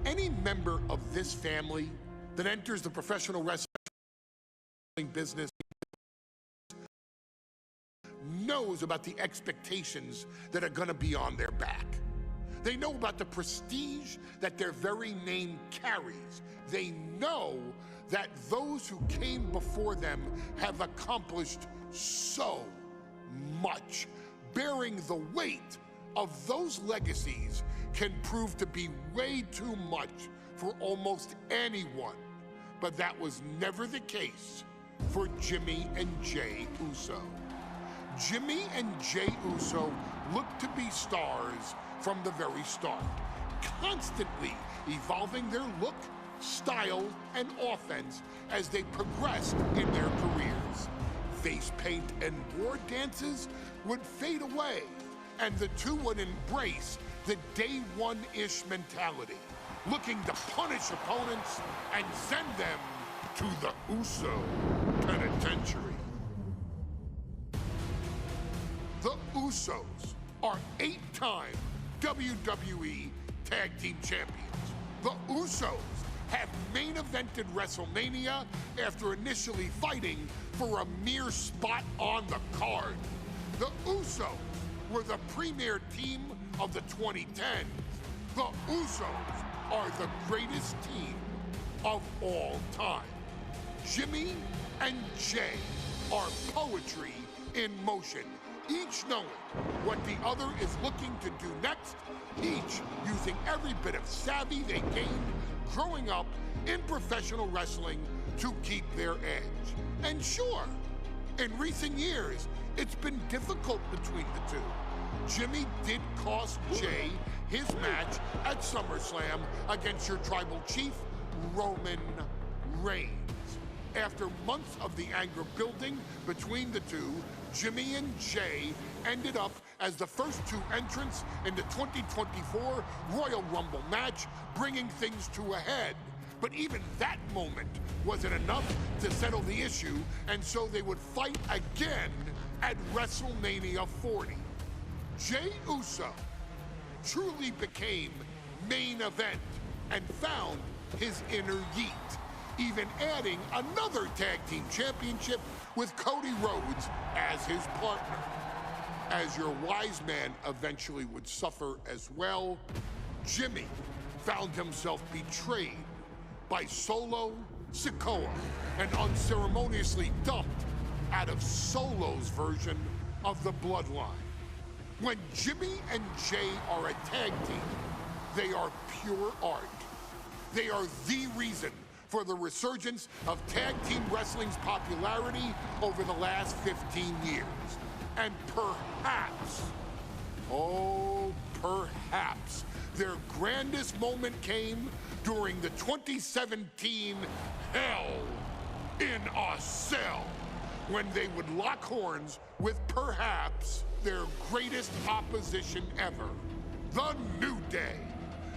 Any member of this family that enters the professional wrestling business knows about the expectations that are going to be on their back. They know about the prestige that their very name carries. They know that those who came before them have accomplished so much. Bearing the weight of those legacies can prove to be way too much for almost anyone. But that was never the case for Jimmy and Jey Uso. Jimmy and Jey Uso looked to be stars from the very start, constantly evolving their look, style, and offense as they progressed in their careers. Face paint and war dances would fade away, and the two would embrace the day one-ish mentality, looking to punish opponents and send them to the Uso penitentiary. The Usos are 8-time WWE Tag Team Champions. The Usos have main evented WrestleMania after initially fighting for a mere spot on the card. The Usos were the premier team of the 2010s. The Usos are the greatest team of all time. Jimmy and Jey are poetry in motion, each knowing what the other is looking to do next, each using every bit of savvy they gained growing up in professional wrestling to keep their edge. And sure, in recent years, it's been difficult between the two. Jimmy did cost Jey his match at SummerSlam against your tribal chief, Roman Reigns. After months of the anger building between the two, Jimmy and Jey ended up as the first two entrants in the 2024 Royal Rumble match, bringing things to a head. But even that moment wasn't enough to settle the issue, and so they would fight again at WrestleMania 40. Jey Uso truly became main event and found his inner yeet, even adding another tag team championship with Cody Rhodes as his partner. As your wise man eventually would suffer as well, Jimmy found himself betrayed by Solo Sikoa and unceremoniously dumped out of Solo's version of the Bloodline. When Jimmy and Jey are a tag team, they are pure art. They are the reason for the resurgence of tag team wrestling's popularity over the last 15 years. And perhaps, oh, perhaps, their grandest moment came during the 2017 Hell in a Cell, when they would lock horns with perhaps their greatest opposition ever, The New Day.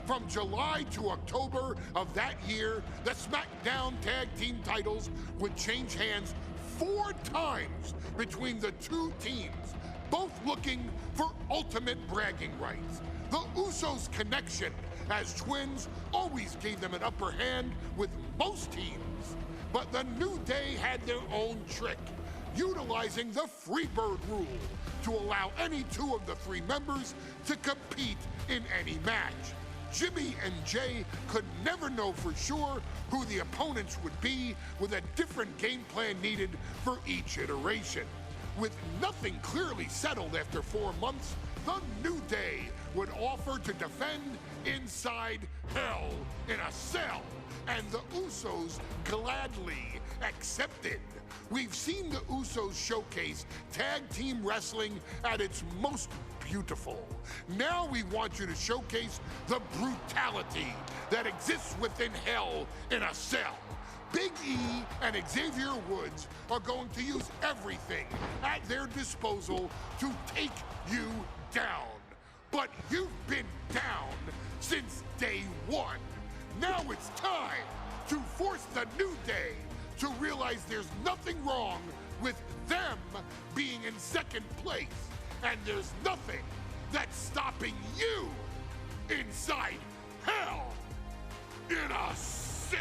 From July to October of that year, the SmackDown Tag Team titles would change hands 4 times between the two teams, both looking for ultimate bragging rights. The Usos' connection as twins always gave them an upper hand with most teams. But the New Day had their own trick, utilizing the Freebird rule to allow any 2 of the 3 members to compete in any match. Jimmy and Jey could never know for sure who the opponents would be, with a different game plan needed for each iteration. With nothing clearly settled after 4 months, the New Day would offer to defend inside Hell in a Cell, and the Usos gladly accepted. We've seen the Usos showcase tag team wrestling at its most beautiful. Now we want you to showcase the brutality that exists within Hell in a Cell. Big E and Xavier Woods are going to use everything at their disposal to take you down. But you've been down since day one. Now it's time to force the New Day to realize there's nothing wrong with them being in second place, and there's nothing that's stopping you inside Hell in a cell.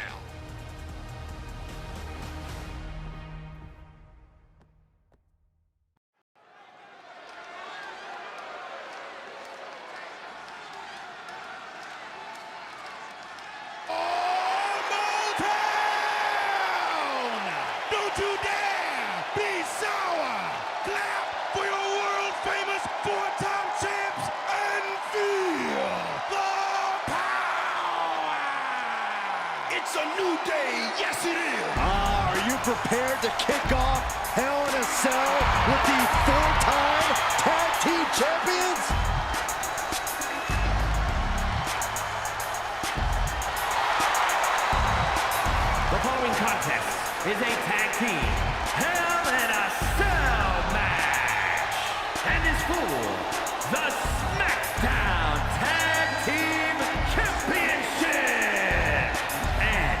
Don't you dare be sour! Clap for your world-famous four-time champs and feel the power! It's a new day, yes it is! Are you prepared to kick off Hell in a Cell with the four-time tag team champions? The following contest is a tag team Hell in a Cell match and is for the SmackDown Tag Team Championship and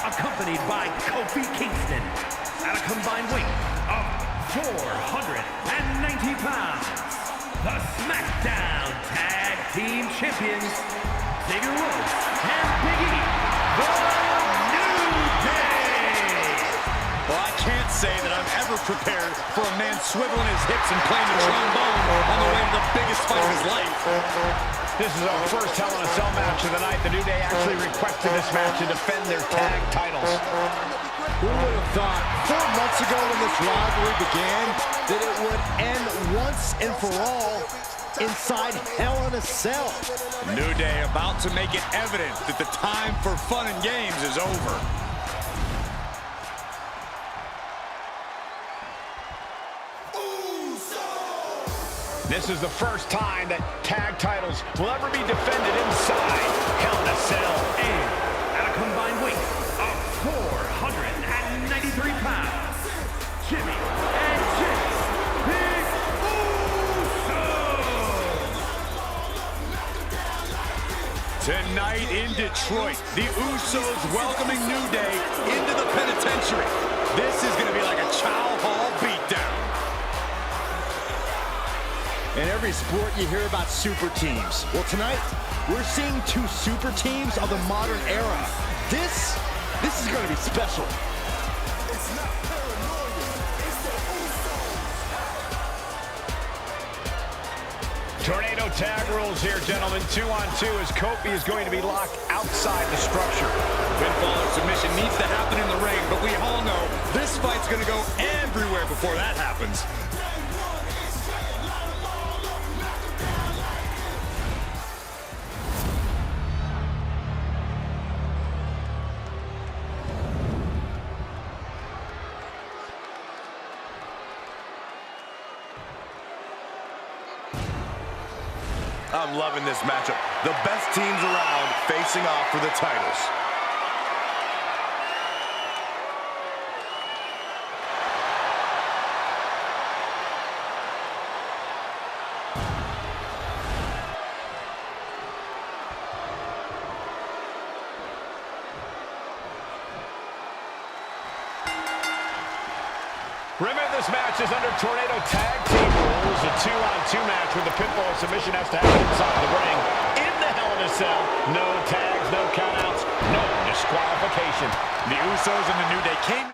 accompanied by Kofi Kingston at a combined weight of 490 pounds. The SmackDown Tag Team Champions Xavier Woods and Big E. The Well, I can't say that I'm ever prepared for a man swiveling his hips and playing the trombone on the way to the biggest fight of his life. This is our first Hell in a Cell match of the night. The New Day actually requested this match to defend their tag titles. Who would have thought 4 months ago when this rivalry began that it would end once and for all inside Hell in a Cell? New Day about to make it evident that the time for fun and games is over. This is the first time that tag titles will ever be defended inside Hell in a Cell. And at a combined weight of 493 pounds, Jimmy and Jay Big Usos. Tonight in Detroit, the Usos welcoming New Day into the penitentiary. This is going to be like a Chow Hall beatdown. In every sport, you hear about super teams. Well, tonight, we're seeing 2 super teams of the modern era. This is going to be special. Tornado tag rules here, gentlemen. 2-on-2 as Kofi is going to be locked outside the structure. Pinfall or submission needs to happen in the ring, but we all know this fight's going to go everywhere before that happens. I'm loving this matchup. The best teams around facing off for the titles. Remember, this match is under Tornado Tag Team rules. A 2-on-2 match where the pinfall or submission has to happen inside the ring. In the Hell in a Cell, no tags, no countouts, no disqualification. The Usos and the New Day came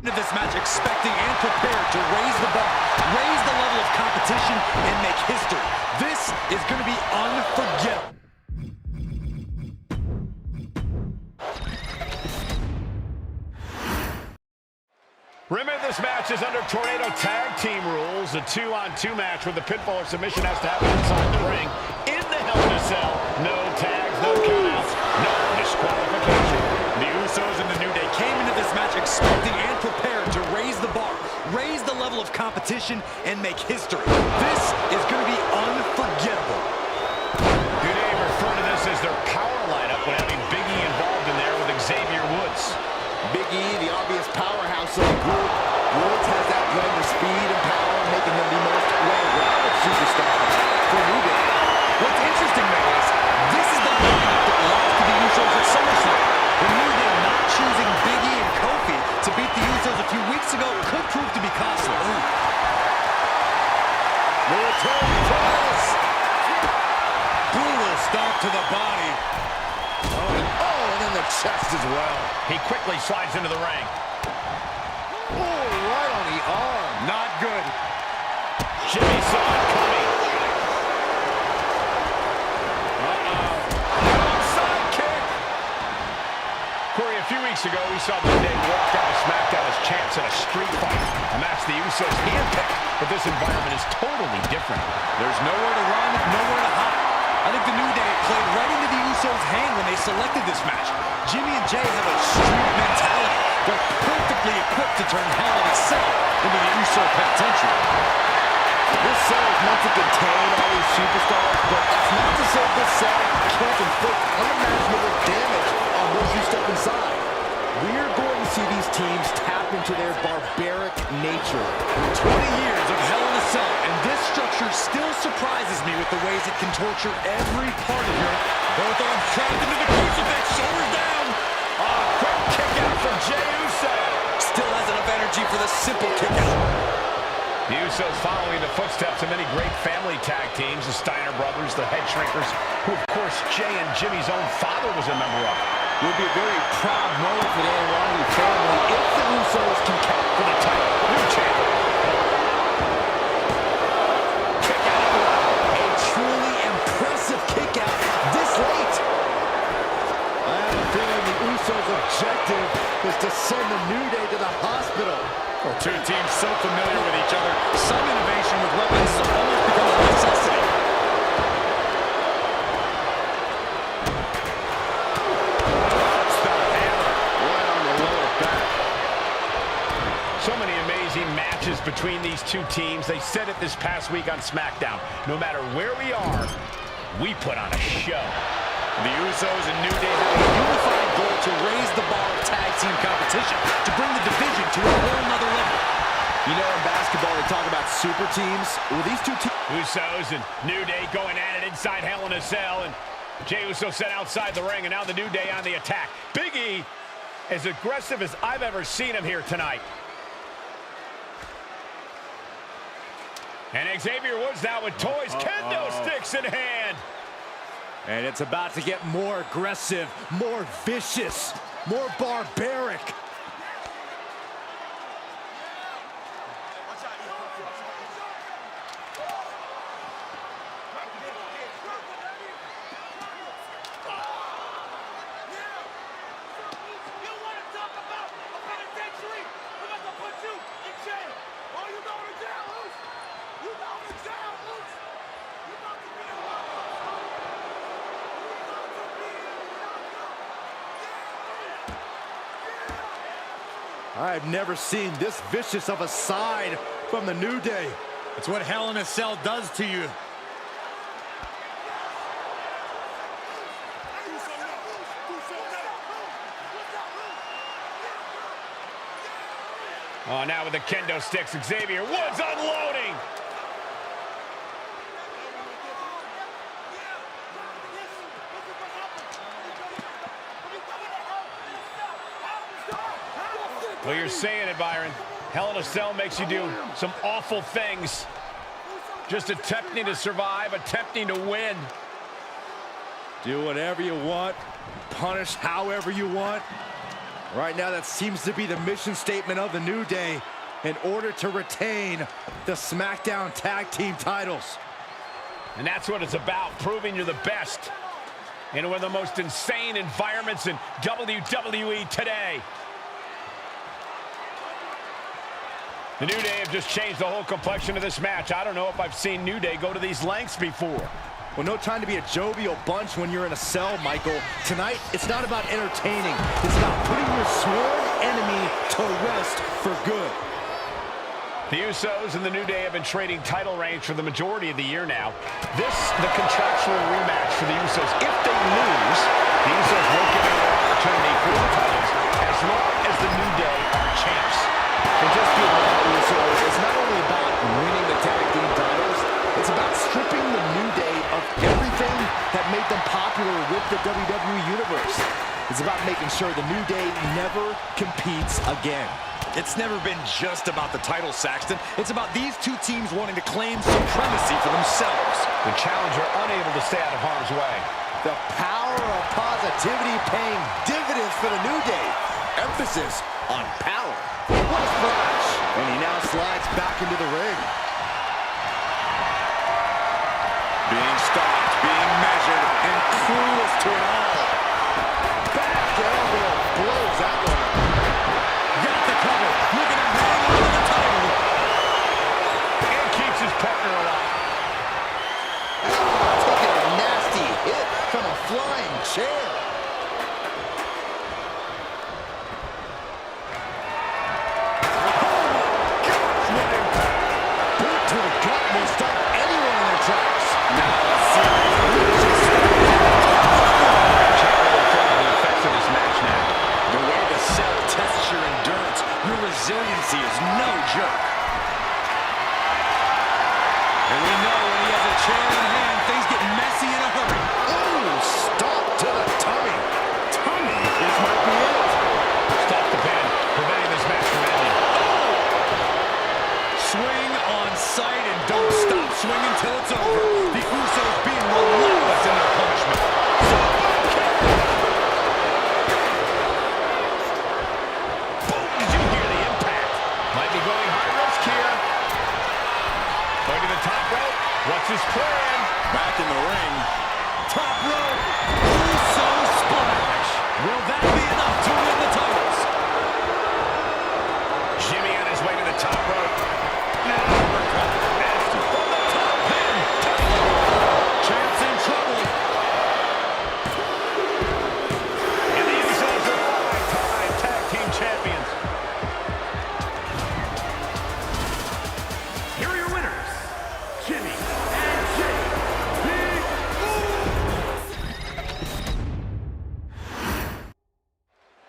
into this match expecting and prepared to raise the bar, raise the level of competition, and make history. This is going to be unforgettable. Remember, this match is under Tornado Tag Team rules. A 2-on-2 match where the pinfall or submission has to happen inside the ring. In the Hell in a Cell, no tags, no countouts, no disqualification. The Usos and the New Day came into this match expecting and prepared to raise the bar, raise the level of competition, and make history. This is going to be unforgettable. New Day refer to this as their power lineup when having Big E involved in there with Xavier Woods. Big E, the obvious powerhouse of the group. Woods has that blend of speed and power, making him the most well-rounded superstar for New Day. What's interesting, though, is this is the lineup that lost to the Usos at SummerSlam. The New Day not choosing Big E and Kofi to beat the Usos a few weeks ago could prove to be costly. Military cross. Brutal stomp to the body. Oh, and then the chest as well. He quickly slides into the ring. Oh, right on the arm. Not good. Jimmy saw it coming. Outside kick. Corey, a few weeks ago, we saw the Day walk out of SmackDown as champs in a street fight. A match the Usos handpicked, but this environment is totally different. There's nowhere to run, nowhere to hide. I think the New Day played right into the Usos' hand when they selected this match. Jimmy and Jay have a street mentality. They're perfectly equipped to turn Hell in a Cell into the Uso penitentiary. This cell is meant to contain all these superstars, but it's not to say this cell can't inflict unimaginable damage on those who step inside. We're going to see these teams tap into their barbaric nature. 20 years of Hell in a Cell, and this structure still surprises me with the ways it can torture every part of you. Both arms trapped into the crucifix, shoulders down. Quick kick out from Jey Uso. Still has enough energy for the simple kick out. The Usos following the footsteps of many great family tag teams, the Steiner brothers, the Head Shrinkers, who of course Jay and Jimmy's own father was a member of. It would be a very proud moment for the Andrade family if the Usos can count For the title, new champion. kick out. A truly impressive kick out this late. I have a feeling the Usos' objective is to send the New Day to the hospital. Two teams so familiar with each other. Some innovation with weapons almost becomes a necessity. So many amazing matches between these two teams. They said it this past week on SmackDown. No matter where we are, we put on a show. The Usos and New Day have a unified goal to raise the bar of tag team competition, to bring the division to a whole nother level. You know, in basketball, they talk about super teams. Well, these two teams... Usos and New Day going at it inside Hell in a Cell, and Jey Uso set outside the ring, and now the New Day on the attack. Big E, as aggressive as I've ever seen him here tonight. And Xavier Woods now with toys, kendo sticks in hand. And it's about to get more aggressive, more vicious, more barbaric. I've never seen this vicious of a side from the New Day. It's what Hell in a Cell does to you. Oh, now with the kendo sticks, Xavier Woods unloading. Well, you're saying it, Byron. Hell in a Cell makes you do some awful things. Just attempting to survive, attempting to win. Do whatever you want, punish however you want. Right now, that seems to be the mission statement of the New Day in order to retain the SmackDown Tag Team titles. And that's what it's about, proving you're the best in one of the most insane environments in WWE today. The New Day have just changed the whole complexion of this match. I don't know if I've seen New Day go to these lengths before. Well, no time to be a jovial bunch when you're in a cell, Michael. Tonight, it's not about entertaining. It's about putting your sworn enemy to rest for good. The Usos and the New Day have been trading title reigns for the majority of the year now. This, the contractual rematch for the Usos. If they lose, the Usos won't get another opportunity for the titles as long as the New Day are champs. And just being about the Usos, it's not only about winning the tag team titles, it's about stripping the New Day of everything that made them popular with the WWE Universe. It's about making sure the New Day never competes again. It's never been just about the title, Saxton. It's about these two teams wanting to claim supremacy for themselves. The challenger unable to stay out of harm's way. The power of positivity paying dividends for the New Day. Emphasis on power. What a splash. And he now slides back into the ring. Being stopped, being measured, and clueless to it all. Back elbow blows that one. Got the cover, looking to hang on to the title. And keeps his partner alive. Taking a nasty hit from a flying chair. Boot to the gut will stop anyone in their tracks. Now a series of vicious Can't really follow the effects of this match now. The way the cell tests your endurance, your resiliency is no joke. And we know when he has a chair in hand, things get messy in a hurry. Ooh, stop to the tummy. Tummy, this might be it. Stop the pin, preventing this match from ending. Swing on sight and don't stop swinging till it's over. The Usos being relentless in their punishment. Boom, did you hear the impact? Might be going high risk here. Going to the top rope. What's his plan? Back in the ring. Top rope. Uso splash. Will that be enough to win the titles? Jimmy on his way to the top rope. Now uppercut. Nasty. From the top pin. Champ's in trouble. And the Usos are 5-time tag team champions. Here are your winners, Jimmy and Jay. Big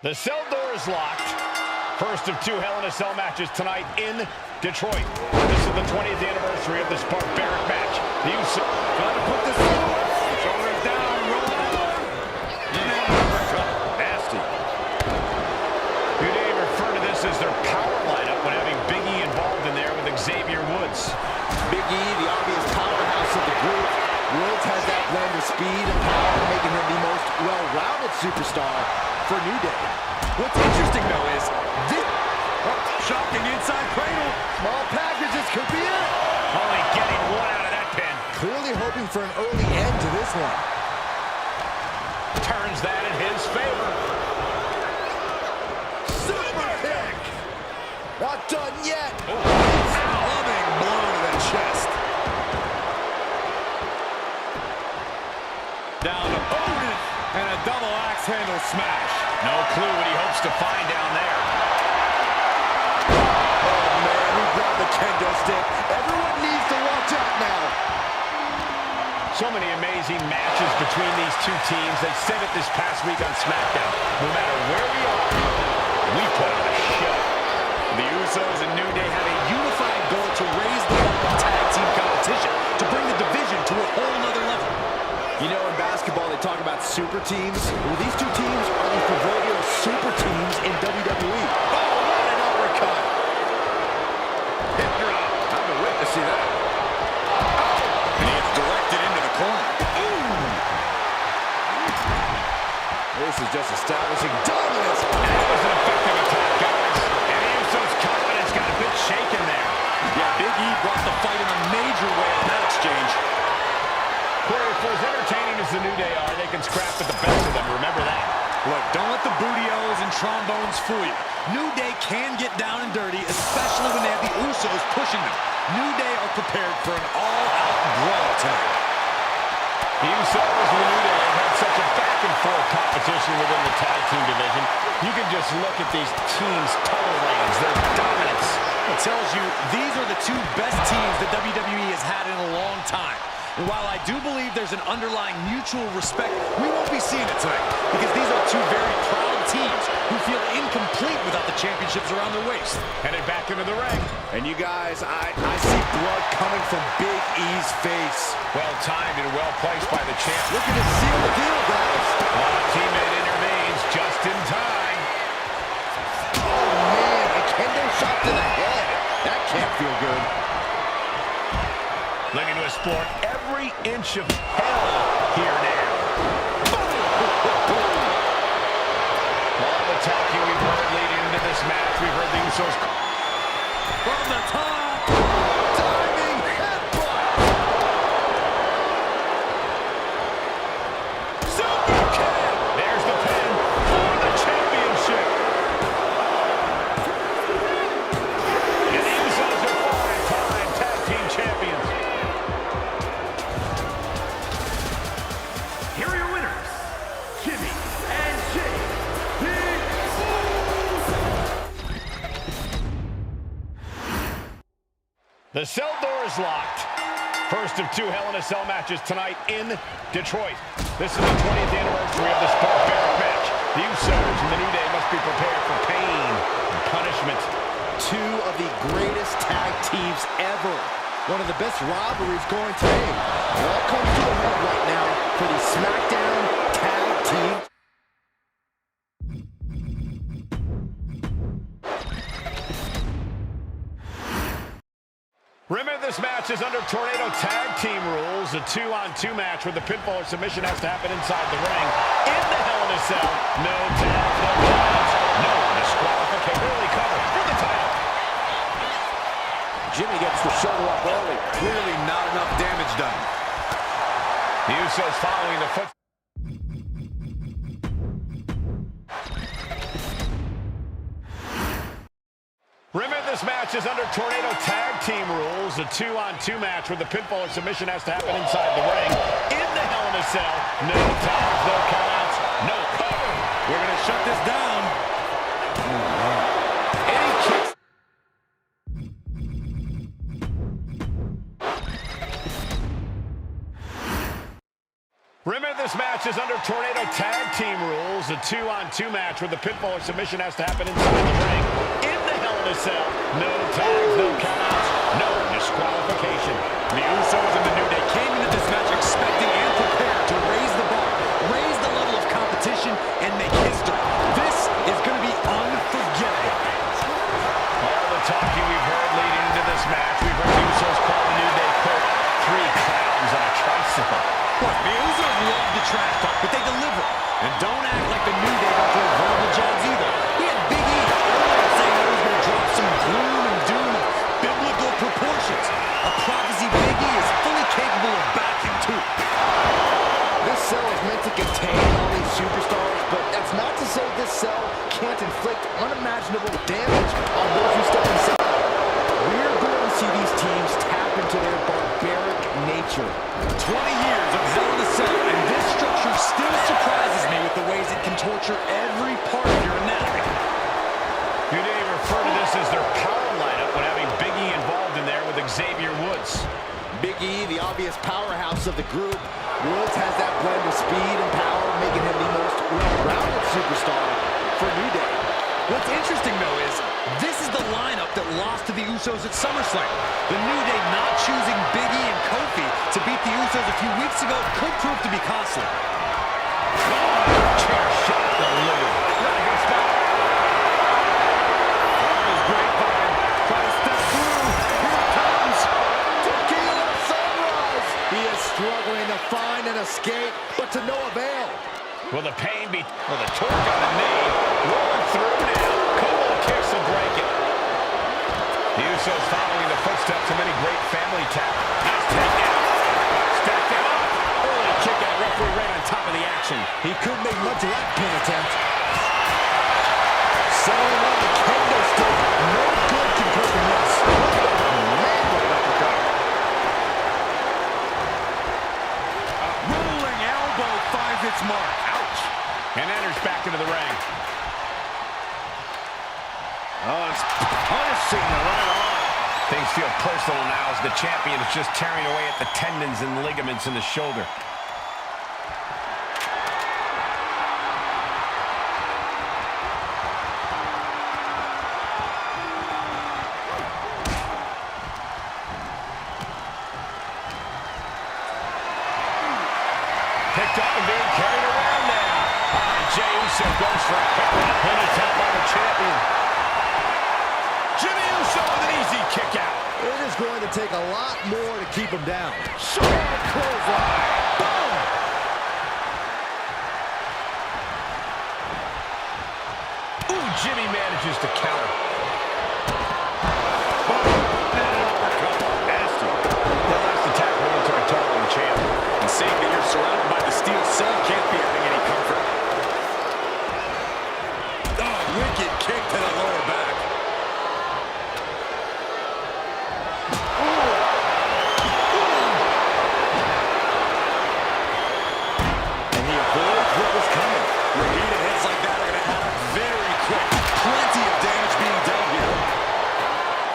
The cell door is locked. First of two Hell in a Cell matches tonight in Detroit. This is the 20th anniversary of this barbaric match. The Usos Gotta put this over. Shoulders down, roll on. nasty. New Day refer to this as their power lineup when having Big E involved in there with Xavier Woods. Big E, the obvious powerhouse of the group. Woods has that blend of speed and power, making him the most well-rounded superstar for New Day. What's interesting, though, is this... shocking inside cradle. Small packages could be it. Only getting one out of that pin. Clearly hoping for an early end to this one. Turns that in his favor. Super kick. Not done yet. Loving blow to the chest. Down to Odin. And a double axe handle smash. No clue what he hopes to find down there. Oh, man, he grabbed the kendo stick. Everyone needs to watch out now. So many amazing matches between these two teams. They said it this past week on SmackDown. No matter where we are, we put on a show. The Usos and New Day have a unified goal to raise the level of tag team competition, to bring the division to a whole nother level. You know, in basketball, they talk about super teams. Well, these two teams are the proverbial super teams in WWE. Oh, what an uppercut. Hip drop. I've been witnessing that. And he gets directed into the corner. This is just establishing dominance. And that was an effective attack, guys. And the Usos' confidence got a bit shaken there. Yeah, Big E brought the fight in a major way on that exchange. Corey, for as entertaining as the New Day are, they can scrap at the best of them. Remember that. Look, don't let the bootios and trombones fool you. New Day can get down and dirty, especially when they have the Usos pushing them. New Day are prepared for an all-out brawl tonight. The Usos and the New Day have had such a back-and-forth competition within the tag team division. You can just look at these teams' title reigns, their dominance. It tells you these are the two best teams that WWE has had in a long time. And while I do believe there's an underlying mutual respect, we won't be seeing it tonight because these are two very proud teams who feel incomplete without the championships around their waist. Headed back into the ring. And you guys, I see blood coming from Big E's face. Well timed and well placed by the champ. Looking to seal the deal, guys. Teammate intervenes just in time. Oh, man, a kendo shot to the head. That can't feel good. Looking to explore every inch of hell here now. All the talking we've heard leading into this match, we've heard the Usos From the top. Diving headbutt. Super kick. There's the pin for the championship. And the Usos are 5-time tag team champions. Here are your winners, Jimmy and Jay. The cell door is locked. First of two Hell in a Cell matches tonight in Detroit. This is the 20th anniversary of this barbaric match. The Usos and the New Day must be prepared for pain and punishment. Two of the greatest tag teams ever. One of the best rivalries going today. It all comes to a head right now for the SmackDown Tag Team. Remember, this match is under Tornado Tag Team rules. A 2-on-2 match where the pinfall or submission has to happen inside the ring. In the Hell in a Cell. No tags, no counts, no disqualification. Early cover for the title. Jimmy gets the shoulder up early. Clearly not enough damage done. The Usos following the foot. Remember, this match is under Tornado Tag Team rules. A 2-on-2 match where the pinfall or submission has to happen inside the ring. In the Hell in a Cell. No tags, no countouts, no cover. We're going to shut this down. And he kicks. Remember, this match is under Tornado Tag Team rules. A 2-on-2 match where the pinfall or submission has to happen inside the ring. In the Hell in a Cell. No tags, no countouts, no disqualification. The Usos and the New Day came into this match expecting and prepared to raise the bar, raise the level of competition, and make history. This is going to be unforgettable. All the talking we've heard leading into this match, we've heard the Usos call the New Day, quote, 3 clowns on a tricycle. Look, the Usos love the trash talk, but they deliver. And don't act like the New Day don't throw verbal jabs either. We had Big E earlier saying he was going to drop some gloom and doom of biblical proportions. A prophecy Big E is fully capable of backing, too. This cell is meant to contain all these superstars, but that's not to say this cell can't inflict unimaginable damage on those who step inside. We're going to see these teams tap into their barbaric nature. 20 years of Hell in a Cell, and this structure still surprises me with the ways it can torture every part of your anatomy. You may refer to this as their power lineup when having Big E involved in there with Xavier Woods. Big E, the obvious powerhouse of the group. Woods has that blend of speed and power, making him the most well-rounded superstar for New Day. What's interesting, though, is this is the lineup that lost to the Usos at SummerSlam. The New Day not choosing Big E and Kofi to beat the Usos a few weeks ago could prove to be costly. Chair shot delivered. Not a good spot. That was grapevine. Try to step through. Here it comes. Tequila Sunrise. He is struggling to find an escape, but to no avail. Will the pain be... Will the torque on the knee? Rolling through now. Couple of kicks will break it. The Usos following the footsteps of many great family tap. Nice takedown. Stacked him up. Early kick out. Referee right on top of the action. He couldn't make much of that pin attempt. Selling on the kendo stick. No good can come from this. Man, what an uppercut. Rolling elbow finds its mark. Ouch. And enters back into the ring. Oh, it's punishing the right arm. Things feel personal now as the champion is just tearing away at the tendons and ligaments in the shoulder. Picked up and being carried around now. Jey Uso goes for a pin attempt by the champion. Jimmy Uso with an easy kick out. It is going to take a lot more to keep him down. Short clothesline. Boom! Jimmy manages to counter. Nasty. That last attack really took a toll on the champ. And seeing that you're surrounded by the steel cell can't be any comfort. Oh, wicked kick to the lower back. And he avoids what was coming. Repeated hits like that are going to add up very quick. Plenty of damage being dealt here.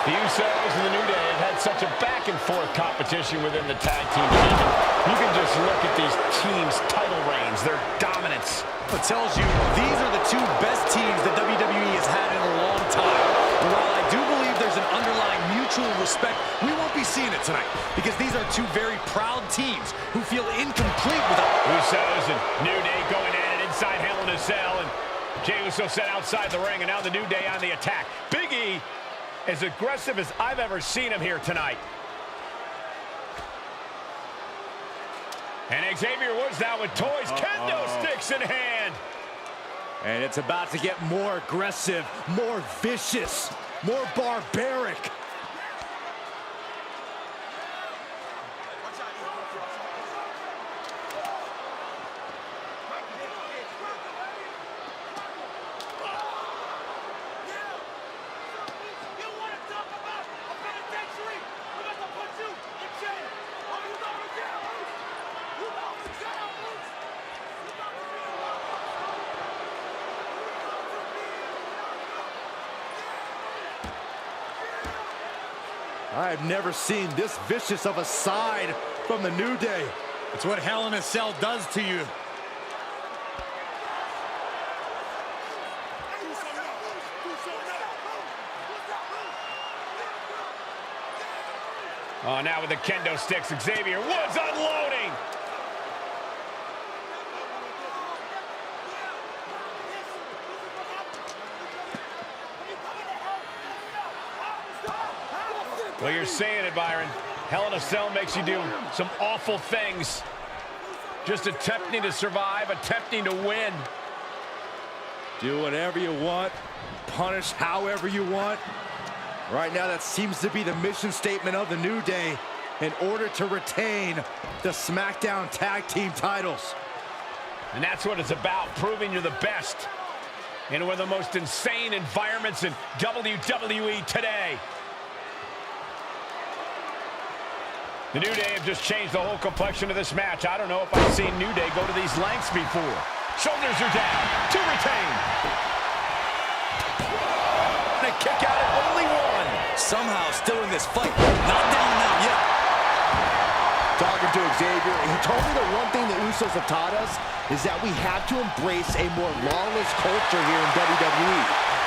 The Usos and the New Day have had such a back-and-forth competition within the tag team division. You can just look at these teams' title reigns, their dominance. It tells you these are the two best teams that WWE has had in a long time. And while I do believe there's an underlying mutual respect, we won't be seeing it tonight because these are two very proud teams who feel incomplete without Usos and New Day going at it inside Hell in a Cell, and Jey Uso set outside the ring, and now the New Day on the attack. Big E, as aggressive as I've ever seen him here tonight. And Xavier Woods now with toys, kendo sticks in hand. And it's about to get more aggressive, more vicious, more barbaric. I've never seen this vicious of a side from the New Day. It's what Hell in a Cell does to you. Oh, now with the kendo sticks, Xavier Woods unloading. Well, you're saying it, Byron. Hell in a Cell makes you do some awful things. Just attempting to survive, attempting to win. Do whatever you want, punish however you want. Right now, that seems to be the mission statement of the New Day in order to retain the SmackDown Tag Team titles. And that's what it's about, proving you're the best in one of the most insane environments in WWE today. The New Day have just changed the whole complexion of this match. I don't know if I've seen New Day go to these lengths before. Shoulders are down to retain. And a kick out at only one. Somehow still in this fight. Not down and out yet. Talking to Xavier, he told me the one thing the Usos have taught us is that we have to embrace a more lawless culture here in WWE.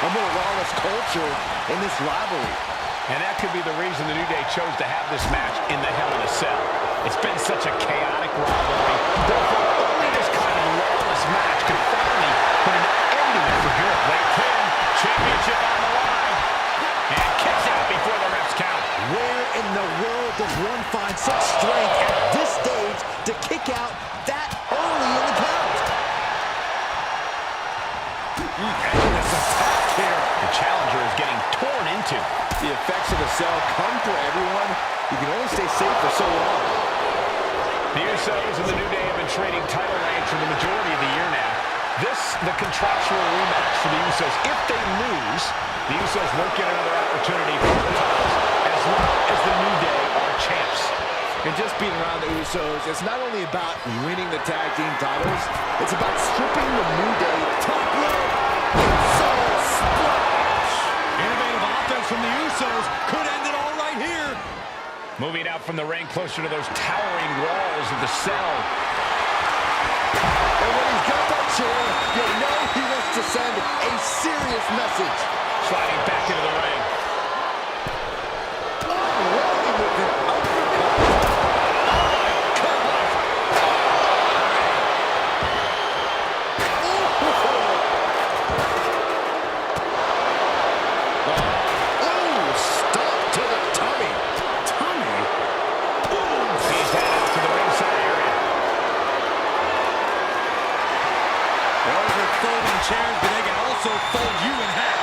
A more lawless culture in this rivalry. And that could be the reason the New Day chose to have this match in the Hell in a Cell. It's been such a chaotic rivalry. Therefore, only this kind of lawless match could finally put an end to it for good. Late 10, championship on the line. And kicks out before the refs count. Where in the world does one find such strength at this stage to kick out that early in the count? This attack here. The challenger is getting torn into. The effects of the cell come for everyone. You can only stay safe for so long. The Usos and the New Day have been trading title reigns for the majority of the year now. This, the contractual rematch for the Usos. If they lose, the Usos won't get another opportunity for the titles as long as the New Day are champs. And just being around the Usos, it's not only about winning the tag team titles, it's about stripping the New Day top rope. Soul splash! Innovative offense from the Usos could end it all right here. Moving out from the ring closer to those towering walls of the cell. And when he's got that chair, you know he wants to send a serious message. Sliding back into the ring. Rolling with an uppercut. Oh, stop to the tummy. Tummy? He's headed out to the ringside area. Those are folding chairs, but they can also fold you in half.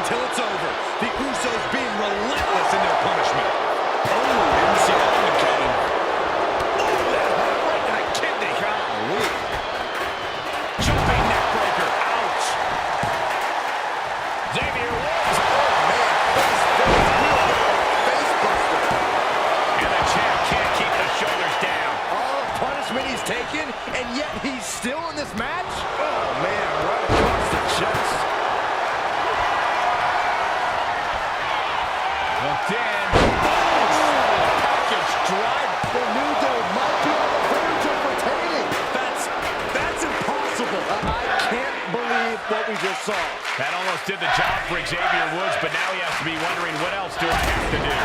until it's over. The Usos being relentless in their punishment. Oh, didn't see that one coming. Oh, that hurt right to the kidney. Golly. Jumping neck breaker. Ouch. Xavier Woods. Oh, man. Face buster. And the champ can't keep the shoulders down. All the punishment he's taken, and yet he's still in this match? Oh, man, right across the chest. Looked in. Package drive. The New Day might be on the verge of retaining. That's impossible. I can't believe what we just saw. That almost did the job for Xavier Woods, but now he has to be wondering, what else do I have to do?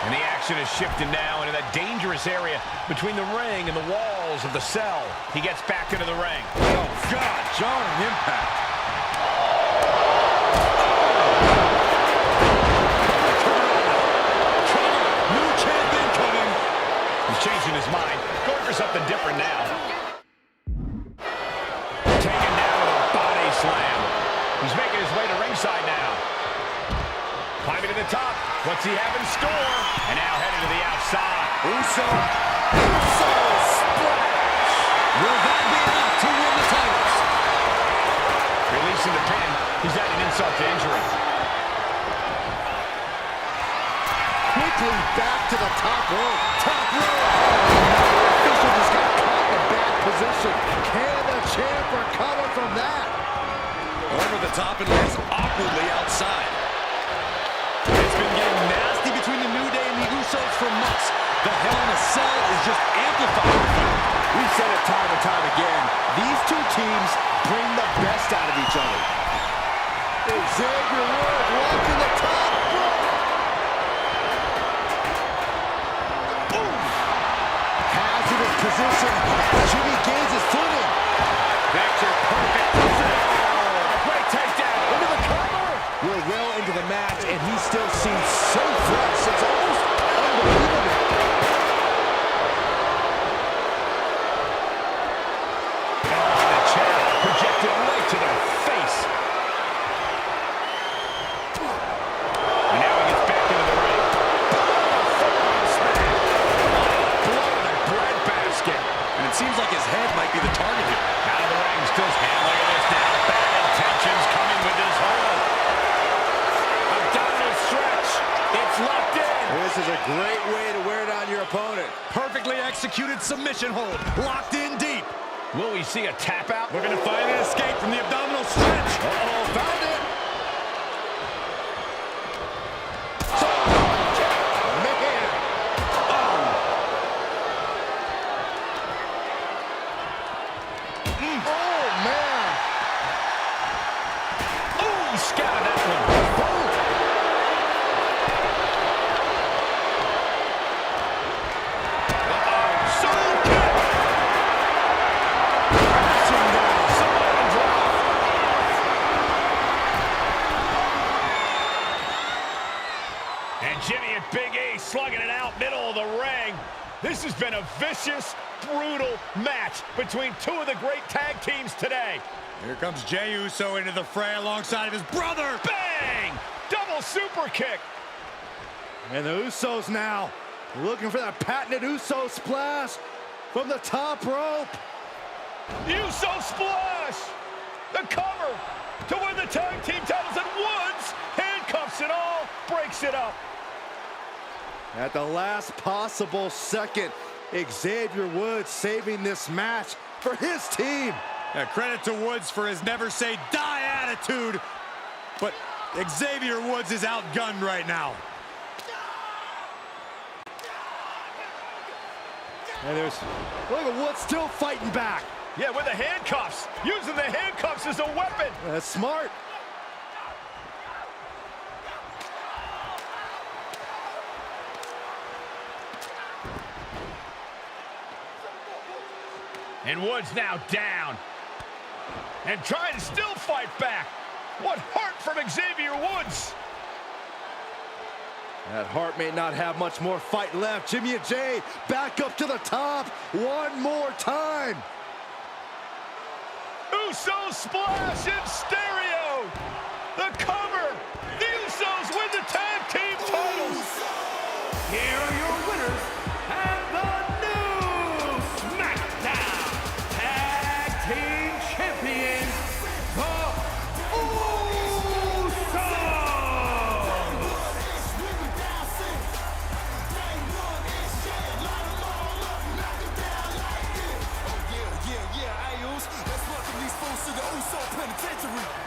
And the action is shifting now into that dangerous area between the ring and the walls of the cell. He gets back into the ring. Oh, God, jarring impact. New champion coming. He's changing his mind, going for something different now. Taken down with a body slam. He's making his way to ringside now. Climbing to the top. What's he have in store? And now heading to the outside. Uso splash. Will that be enough to win the titles? Releasing the pin. He's adding insult to injury. Quickly back to the top rope. Top rope. The official just got caught in a bad position. Can the champ recover from that? Over the top and lands awkwardly outside. It's been getting nasty between the New Day and the Usos for months. The Hell in a Cell is just amplified. We've said it time and time again. These two teams bring the best out of each other. Xavier Woods walking the top rope. Boom! Hazardous position as Jimmy gains his footing. Picture perfect. Great takedown. Into the cover. We're well into the match, and he still seems so fresh. It's almost unbelievable. The chair projected right to their face. And now he gets back into the ring. Forearm smash. Blow in the bread basket. And it seems like his head might be the target here. Out of the ring, still handling look at this now. Bad intentions coming with his hold. Abdominal stretch. It's locked in. This is a great way to wear down your opponent. Perfectly executed submission hold. Locked in deep. Will we see a tap out? We're going to finally escape from the abdominal stretch. Uh-oh, found it. Man. Oh, man. Ooh, he scattered that one. And Jimmy and Big E slugging it out middle of the ring. This has been a vicious, brutal match between two of the great tag teams today. Here comes Jey Uso into the fray alongside of his brother. Bang! Double super kick. And the Usos now looking for that patented Uso splash from the top rope. Uso splash. The cover to win the tag team titles, and Woods handcuffs it all, breaks it up. At the last possible second, Xavier Woods saving this match for his team. Credit to Woods for his never say die attitude, but Xavier Woods is outgunned right now. And look at Woods still fighting back. Yeah, with the handcuffs. Using the handcuffs as a weapon. That's smart. And Woods now down. And trying to still fight back. What heart from Xavier Woods. That Hart may not have much more fight left. Jimmy and Jay back up to the top one more time. Usos splash in stereo. The cover. The Usos win the tag team titles. Here are your winners and the new SmackDown Tag Team Champions, the Usos! Yeah, Ayos. Let's welcome these fools to the Uso Penitentiary.